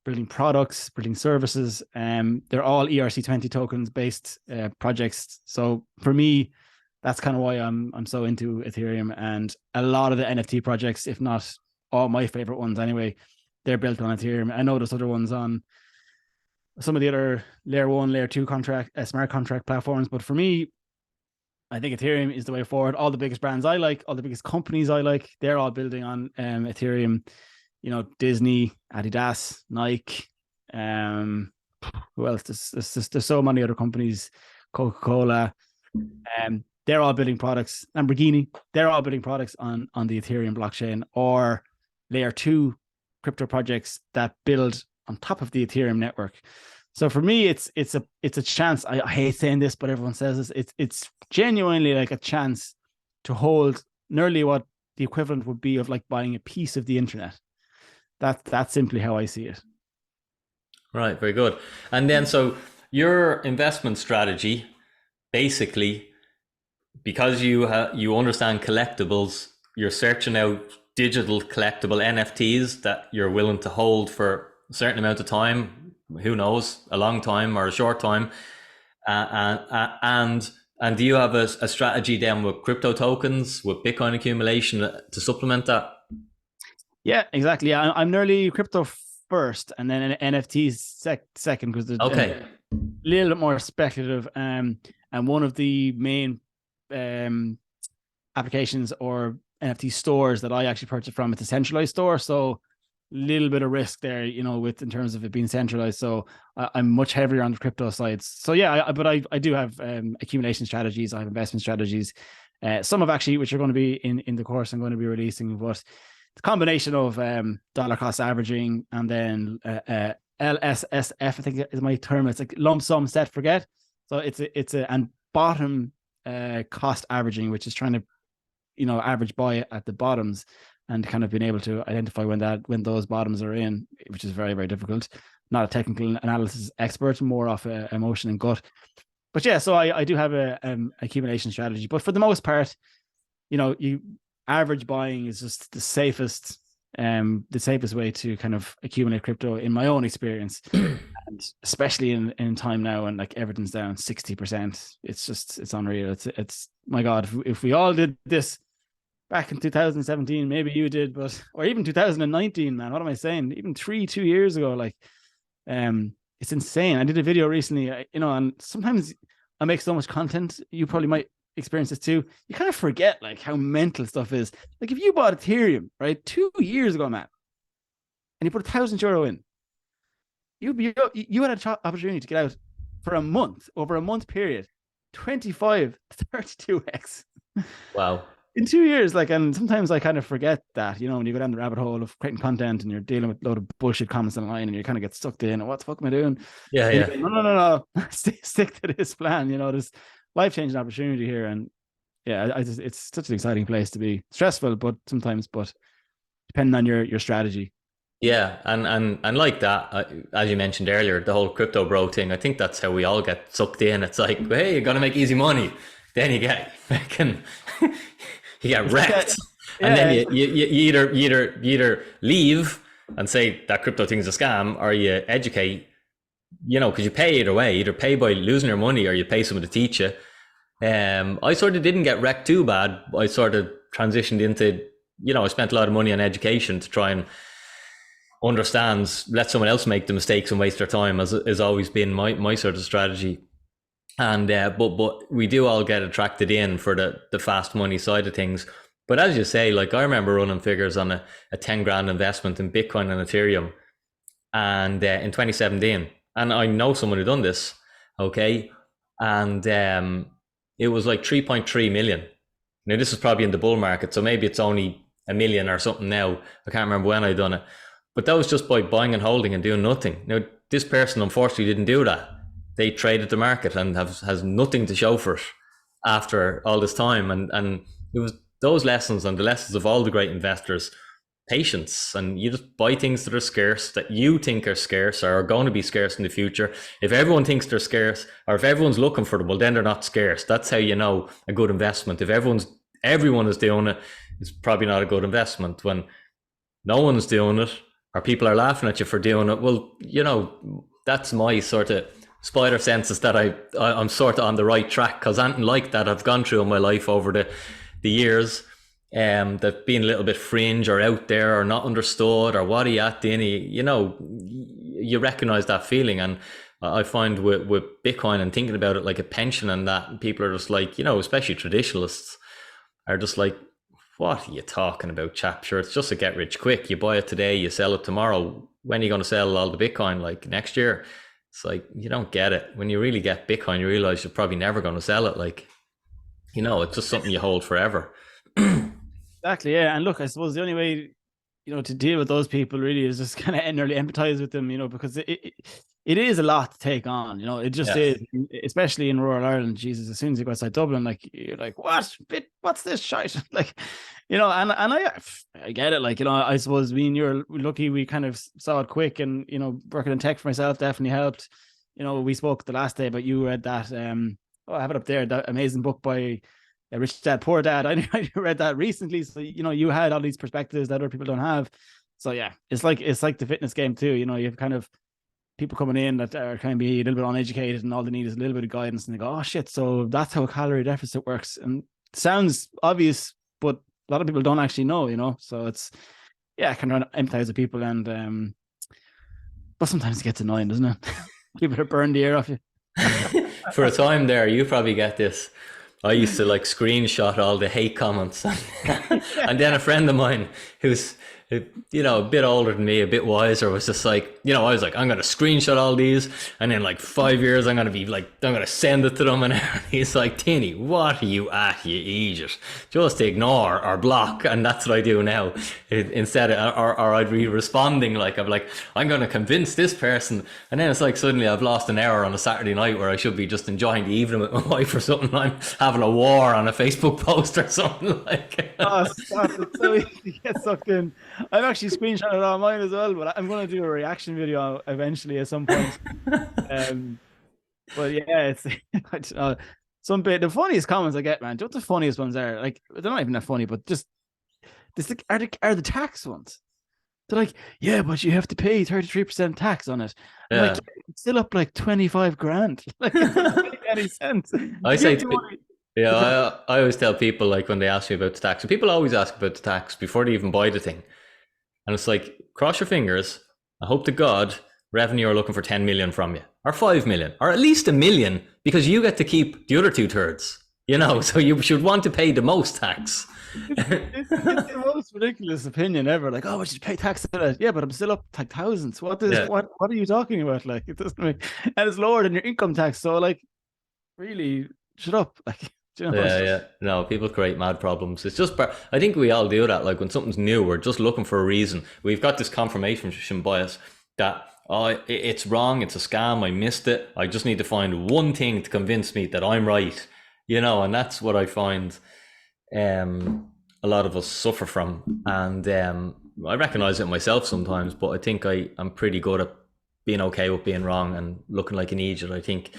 building products, building services. They're all ERC20 tokens based projects. So for me, that's kind of why I'm so into Ethereum. And a lot of the NFT projects, if not all my favorite ones anyway, they're built on Ethereum. I know there's other ones on some of the other layer 1, layer 2 smart contract platforms, but for me, I think Ethereum is the way forward. All the biggest brands I like, all the biggest companies I like, they're all building on Ethereum. Disney, Adidas, Nike, who else? There's so many other companies, Coca-Cola, they're all building products. Lamborghini, they're all building products on the Ethereum blockchain or layer 2 crypto projects that build on top of the Ethereum network. So for me, it's a chance. I hate saying this, but everyone says this. It's genuinely like a chance to hold nearly what the equivalent would be of like buying a piece of the internet. That's simply how I see it. Right, very good. And then, so your investment strategy, basically, because you understand collectibles, you're searching out digital collectible NFTs that you're willing to hold for a certain amount of time. Who knows, a long time or a short time, and do you have a strategy then with crypto tokens, with Bitcoin accumulation to supplement that? Yeah, exactly. Yeah, I'm nearly crypto first, and then NFTs second, because they're a little bit more speculative. And one of the main applications or NFT stores that I actually purchased from, it's a centralized store, so little bit of risk there, in terms of it being centralized. So I'm much heavier on the crypto sides. So yeah, but I do have accumulation strategies. I have investment strategies. Some of actually, which are going to be in the course I'm going to be releasing, but the combination of dollar cost averaging and then LSSF, I think is my term. It's like lump sum set forget. So it's and bottom cost averaging, which is trying to average buy at the bottoms and kind of being able to identify when those bottoms are in, which is very, very difficult. Not a technical analysis expert, more off emotion and gut. But yeah, so I do have a accumulation strategy. But for the most part, you average buying is just the safest way to kind of accumulate crypto in my own experience. And especially in time now, and like everything's down 60%. It's unreal. It's my God, if we all did this back in 2017, maybe you did, or even 2019, man, what am I saying? Even 2 years ago, like, it's insane. I did a video recently, and sometimes I make so much content, you probably might experience this too. You kind of forget like how mental stuff is. Like if you bought Ethereum, right, 2 years ago, man, and you put €1,000 in, you had an opportunity to get out for a month, over a month period, 25, 32x. Wow. In 2 years, like, and sometimes I kind of forget that, when you go down the rabbit hole of creating content and you're dealing with a load of bullshit comments online and you kind of get sucked in, what the fuck am I doing? Yeah, yeah. Go, no. Stick to this plan. There's life-changing opportunity here. And yeah, it's such an exciting place to be. Stressful, but depending on your strategy. Yeah, and like that, as you mentioned earlier, the whole crypto bro thing, I think that's how we all get sucked in. It's like, hey, you're gonna make easy money, then you get you get wrecked, and then you either leave and say that crypto thing is a scam, or you educate, because you pay either way. Either pay by losing your money, or you pay someone to teach you. I sort of didn't get wrecked too bad. I sort of transitioned into, I spent a lot of money on education to try and understand, let someone else make the mistakes and waste their time, has always been my sort of strategy. And but we do all get attracted in for the fast money side of things. But as you say, like I remember running figures on a 10 grand investment in Bitcoin and Ethereum, and in 2017, and I know someone who done this. Okay. And it was like 3.3 million. Now, this is probably in the bull market, so maybe it's only a million or something now. I can't remember when I done it. But that was just by buying and holding and doing nothing. Now, this person unfortunately didn't do that. They traded the market and has nothing to show for it after all this time. And it was those lessons and the lessons of all the great investors, patience, and you just buy things that are scarce, that you think are scarce or are going to be scarce in the future. If everyone thinks they're scarce, or if everyone's looking for them, well, then they're not scarce. That's how you know a good investment. If everyone is doing it, it's probably not a good investment. When no one's doing it, or people are laughing at you for doing it, well, that's my sort of spider senses that I'm sort of on the right track, because anything like that I've gone through in my life over the years, that being a little bit fringe or out there or not understood or what are you at, Dinny, you recognize that feeling. And I find with Bitcoin and thinking about it like a pension and that, people are just like, especially traditionalists are just like, what are you talking about, chap? Sure, it's just a get rich quick. You buy it today, you sell it tomorrow. When are you going to sell all the Bitcoin? Like next year? It's like, you don't get it. When you really get Bitcoin, you realize you're probably never going to sell it. Like, it's just something you hold forever. Exactly, yeah. And look, I suppose the only way, to deal with those people really is just kind of nearly empathize with them, because it is a lot to take on, it just is, especially in rural Ireland. Jesus, as soon as you go outside Dublin, like, you're like, what's this shite? Like, and I get it. Like, I suppose you're lucky we kind of saw it quick, and, working in tech for myself definitely helped. We spoke the last day about you read that, I have it up there, that amazing book by Rich Dad Poor Dad. I read that recently, so you had all these perspectives that other people don't have. So yeah, it's like the fitness game too. You have kind of people coming in that are kind of be a little bit uneducated, and all they need is a little bit of guidance, and they go, oh shit, so that's how a calorie deficit works. And it sounds obvious, but a lot of people don't actually know. So it's, yeah, I can empathize with people, and but sometimes it gets annoying, doesn't it? People are burned the ear off you. For a time there, you probably get this. I used to like screenshot all the hate comments. And then a friend of mine who's, a bit older than me, a bit wiser, was just like, I was like, I'm going to screenshot all these. And in like 5 years, I'm going to send it to them. And he's like, Tinny, what are you at, you idiot? Just ignore or block. And that's what I do now. Instead, or I'd be responding like, I'm going to convince this person. And then it's like, suddenly I've lost an hour on a Saturday night where I should be just enjoying the evening with my wife or something. I'm having a war on a Facebook post or something like. Oh, stop. It's so easy to get sucked in. I've actually screenshotted on mine as well, but I'm going to do a reaction video eventually at some point. But yeah, it's the funniest comments I get, man. What the funniest ones are? Like, they're not even that funny, but just this are the tax ones. They're like, yeah, but you have to pay 33% tax on it. Yeah. Like, it's still up like 25 grand. Like, it doesn't make any sense. I say, yeah, I always tell people, like, when they ask me about the tax, and people always ask about the tax before they even buy the thing. And it's like, cross your fingers. I hope to God revenue are looking for 10 million from you, or 5 million, or at least 1 million, because you get to keep the other 2/3. So you should want to pay the most tax. It's the most ridiculous opinion ever. Like, oh, we should pay tax on it. Yeah, but I'm still up like thousands. What are you talking about? Like, it doesn't make, and it's lower than your income tax. So, like, really, shut up. Like, Yeah. No, people create mad problems. It's just, I think we all do that. Like, when something's new, we're just looking for a reason. We've got this confirmation bias that, it's wrong, it's a scam, I missed it. I just need to find one thing to convince me that I'm right. And that's what I find a lot of us suffer from. And I recognize it myself sometimes, but I think I'm pretty good at being okay with being wrong and looking like an idiot. I think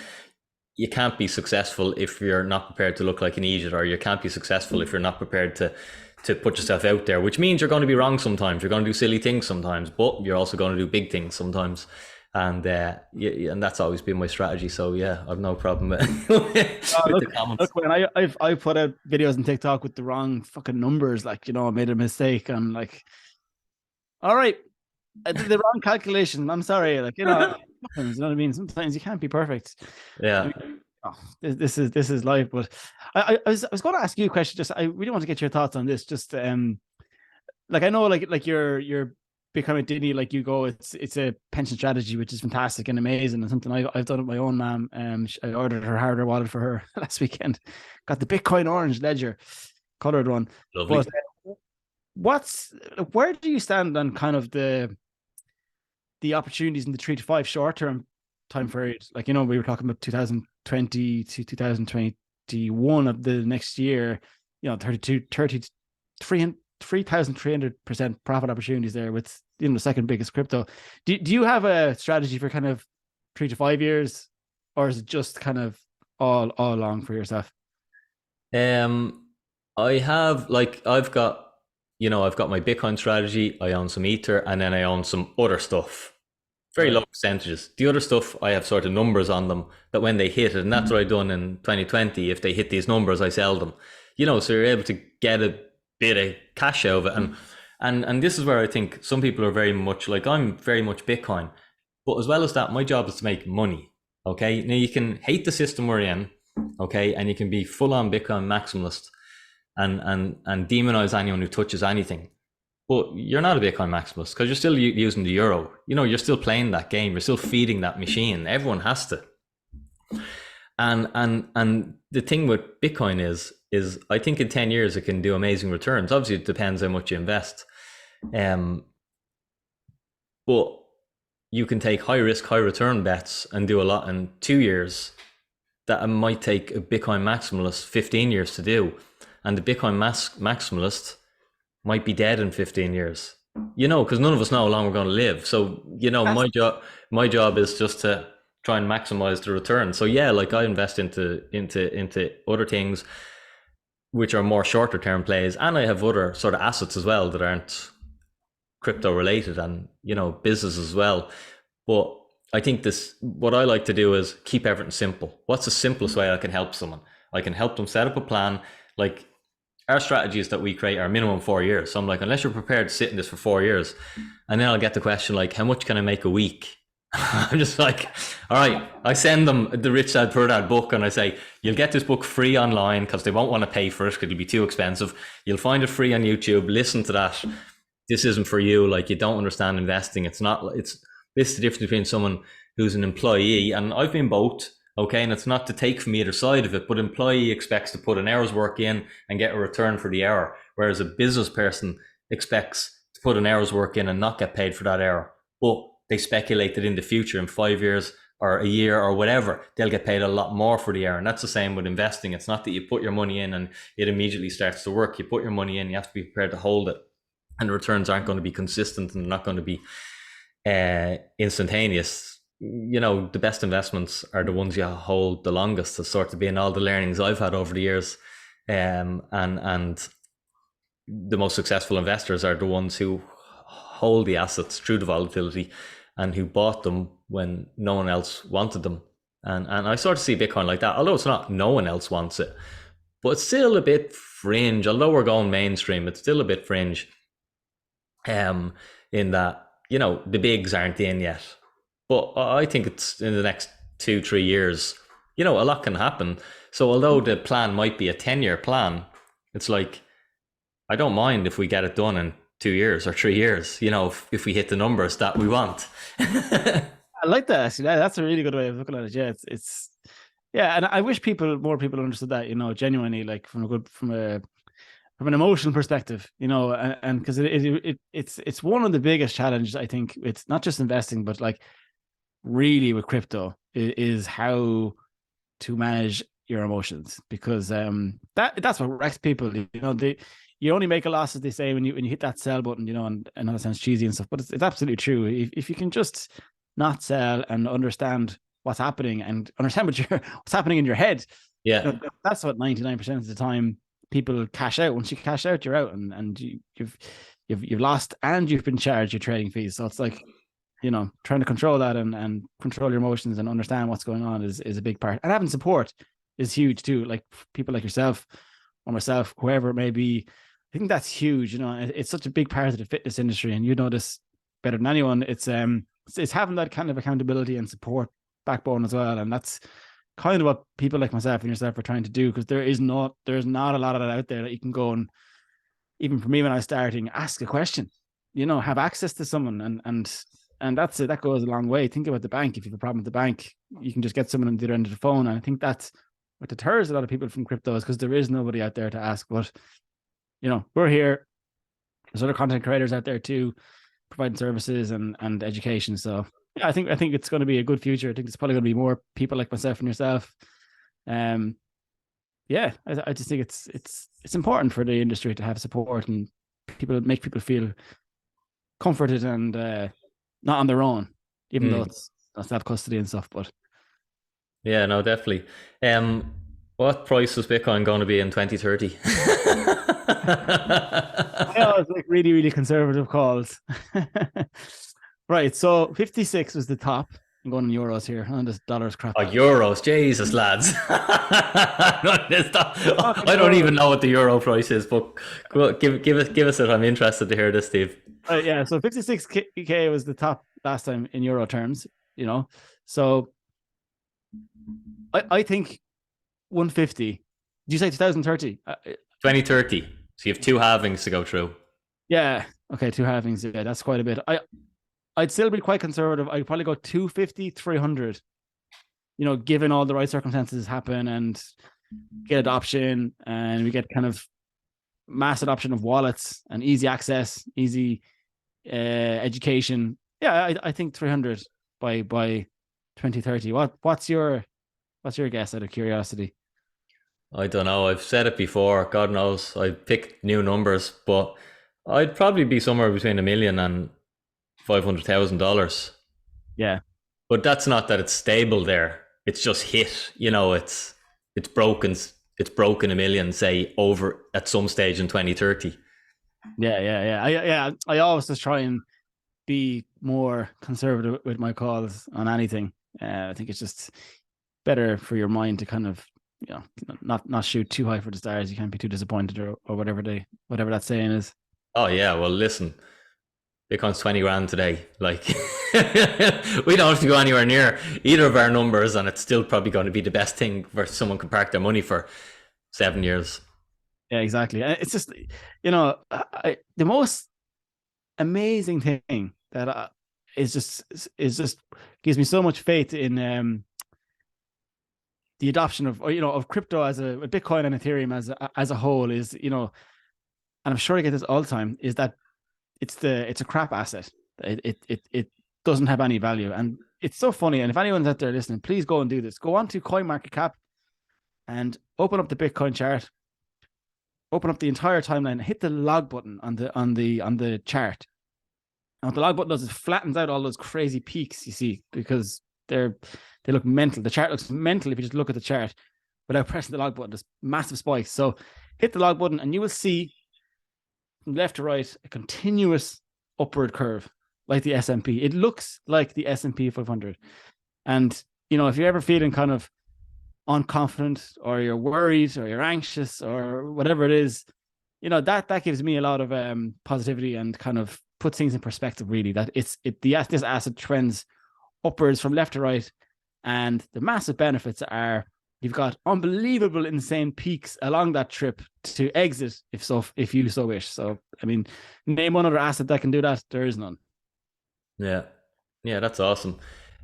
you can't be successful if you're not prepared to look like an idiot, or you can't be successful if you're not prepared to put yourself out there, which means you're going to be wrong sometimes. You're going to do silly things sometimes, but you're also going to do big things sometimes. And and that's always been my strategy. So yeah, I've no problem with the comments. Look, when I've put out videos on TikTok with the wrong fucking numbers, like, I made a mistake. I'm like, all right, I did the wrong calculation. I'm sorry. Like, it happens, you know what I mean? Sometimes you can't be perfect. Yeah. This is life. But I was going to ask you a question. Just, I really want to get your thoughts on this. Just like, I know, like you're Bitcoin with Dinny, like you go, it's a pension strategy, which is fantastic and amazing, and something I've done with my own mom. I ordered her hardware wallet for her last weekend. Got the Bitcoin Orange Ledger, colored one. Lovely. But what's where do you stand on kind of the opportunities in the 3 to 5 short term time period? Like, we were talking about 2020 to 2021 of the next year, 3,300% profit opportunities there with, the second biggest crypto. Do you have a strategy for kind of 3 to 5 years, or is it just kind of all along for yourself? Um, I have like I've got my Bitcoin strategy. I own some Ether, and then I own some other stuff. Very Right. low percentages. The other stuff, I have sort of numbers on them that when they hit it, and that's what I done in 2020. If they hit these numbers, I sell them. So you're able to get a bit of cash out of it, and this is where I think some people are very much like I'm very much Bitcoin, but as well as that, my job is to make money. Okay, now you can hate the system we're in, okay, and you can be full on Bitcoin maximalist and demonize anyone who touches anything. But you're not a Bitcoin maximalist because you're still using the euro. You're still playing that game. You're still feeding that machine. Everyone has to. And the thing with Bitcoin is I think in 10 years it can do amazing returns. Obviously, it depends how much you invest. But you can take high risk, high return bets and do a lot in 2 years that it might take a Bitcoin maximalist 15 years to do. And the Bitcoin maximalist might be dead in 15 years, because none of us know how long we're going to live. So, my job is just to try and maximize the return. So yeah, like I invest into other things which are more shorter term plays, and I have other sort of assets as well that aren't crypto related, and business as well. But I think what I like to do is keep everything simple. What's the simplest way I can help someone? I can help them set up a plan. Like, our strategies that we create are minimum 4 years. So I'm like, unless you're prepared to sit in this for 4 years, and then I'll get the question like, how much can I make a week? I'm just like, all right, I send them the Rich Dad Poor Dad book, and I say, you'll get this book free online because they won't want to pay for it because it'll be too expensive. You'll find it free on YouTube. Listen to that. This isn't for you. Like, you don't understand investing. This is the difference between someone who's an employee, and I've been both. Okay, and it's not to take from either side of it, but employee expects to put an hour's work in and get a return for the hour, whereas a business person expects to put an hour's work in and not get paid for that hour. But they speculate that in the future, in 5 years or a year or whatever, they'll get paid a lot more for the hour. And that's the same with investing. It's not that you put your money in and it immediately starts to work. You put your money in, you have to be prepared to hold it. And the returns aren't going to be consistent and not going to be instantaneous. The best investments are the ones you hold the longest. Has sort of been all the learnings I've had over the years, and the most successful investors are the ones who hold the assets through the volatility and who bought them when no one else wanted them. And I sort of see Bitcoin like that, although it's not no one else wants it, but it's still a bit fringe. Although we're going mainstream, it's still a bit fringe. In that the bigs aren't in yet. But I think it's in the next 2-3 years, a lot can happen. So although the plan might be a 10-year plan, it's like, I don't mind if we get it done in 2 years or 3 years, if we hit the numbers that we want. I like that. Actually, that's a really good way of looking at it. Yeah, it's yeah, and I wish more people understood that, genuinely, like from an emotional perspective, and because it's one of the biggest challenges. I think it's not just investing, but like really with crypto is how to manage your emotions, because that's what wrecks people. You only make a loss, as they say, when you hit that sell button. And I know that sounds cheesy and stuff, but it's absolutely true. If you can just not sell and understand what's happening and understand what's happening in your head, Yeah. that's what 99% of the time people cash out. Once you cash out, you're out, and you've lost, and you've been charged your trading fees. So it's like, trying to control that and control your emotions and understand what's going on is a big part. And having support is huge too. Like people like yourself or myself, whoever it may be. I think that's huge. It's such a big part of the fitness industry, and you know this better than anyone. It's having that kind of accountability and support backbone as well. And that's kind of what people like myself and yourself are trying to do, because there's not a lot of that out there that you can go and, even for me when I was starting, ask a question. have access to someone, and that's it. That goes a long way. Think about the bank. If you have a problem with the bank, you can just get someone on the other end of the phone. And I think that's what deters a lot of people from crypto, is because there is nobody out there to ask. But we're here. There's other content creators out there too, providing services and education. So yeah, I think it's going to be a good future. I think there's probably going to be more people like myself and yourself. Yeah, I just think it's important for the industry to have support and make people feel comforted and not on their own, even though it's self-custody and stuff. But yeah, no, definitely. What price is Bitcoin going to be in 2030? I always like really, really conservative calls. Right, so 56 was the top. I'm going in euros here. And this dollar's crap. Oh, euros, Jesus, lads! I don't even know what the euro price is, but give us it. I'm interested to hear this, Steve. Yeah, so 56k was the top last time in euro terms. So I think 150. Did you say 2030? 2030. So you have 2 halvings to go through. Yeah. Okay, 2 halvings. Yeah, that's quite a bit. I'd still be quite conservative. I'd probably go 250, 300. Given all the right circumstances happen and get adoption, and we get kind of mass adoption of wallets and easy access, easy education. Yeah, I think 300 by 2030. What's your guess, out of curiosity? I don't know. I've said it before. God knows. I picked new numbers, but I'd probably be somewhere between $1 million and $500,000. Yeah, but that's not that it's stable there. It's just hit. It's broken. It's broken $1 million, say, over at some stage in 2030. Yeah. I always just try and be more conservative with my calls on anything. I think it's just better for your mind to kind of not shoot too high for the stars. You can't be too disappointed or whatever that saying is. Oh yeah, well listen, Bitcoin's 20 grand today. Like we don't have to go anywhere near either of our numbers, and it's still probably going to be the best thing where someone can park their money for 7 years. Yeah, exactly. It's just the most amazing thing that is just gives me so much faith in the adoption of crypto as a Bitcoin and Ethereum as a whole is, and I'm sure I get this all the time, is that it's a crap asset. It doesn't have any value, and it's so funny. And if anyone's out there listening, please go and do this. Go on to CoinMarketCap and open up the Bitcoin chart, open up the entire timeline, hit the log button on the chart. And what the log button does is flattens out all those crazy peaks you see, because they look mental. The chart looks mental if you just look at the chart without pressing the log button. There's massive spikes. So hit the log button and you will see from left to right a continuous upward curve like the S&P. It looks like the S&P 500. And, if you're ever feeling kind of unconfident or you're worried or you're anxious or whatever it is, that gives me a lot of positivity and kind of puts things in perspective, really, that this asset trends upwards from left to right. And the massive benefits are you've got unbelievable, insane peaks along that trip to exit if you so wish. So, I mean, name one other asset that can do that. There is none. Yeah, that's awesome.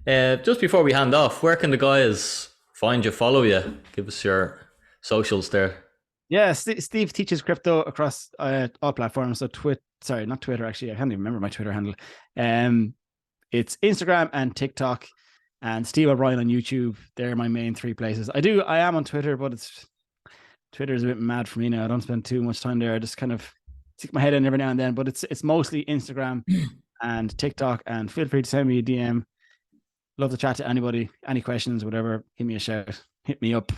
Just before we hand off, where can the guys find you, follow you? Give us your socials there. Yeah, Steve teaches crypto across all platforms. So not Twitter, actually. I can't even remember my Twitter handle. It's Instagram and TikTok, and Steve O'Brien on YouTube. They're my main 3 places. I am on Twitter, but Twitter is a bit mad for me now. I don't spend too much time there. I just kind of stick my head in every now and then, but it's mostly Instagram and TikTok, and feel free to send me a DM. Love to chat to anybody, any questions, whatever, give me a shout, hit me up.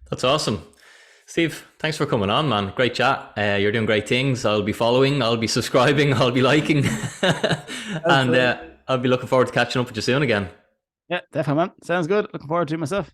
That's awesome. Steve, thanks for coming on, man. Great chat. You're doing great things. I'll be following, I'll be subscribing, I'll be liking. And I'll be looking forward to catching up with you soon again. Yeah, definitely, man. Sounds good. Looking forward to it myself.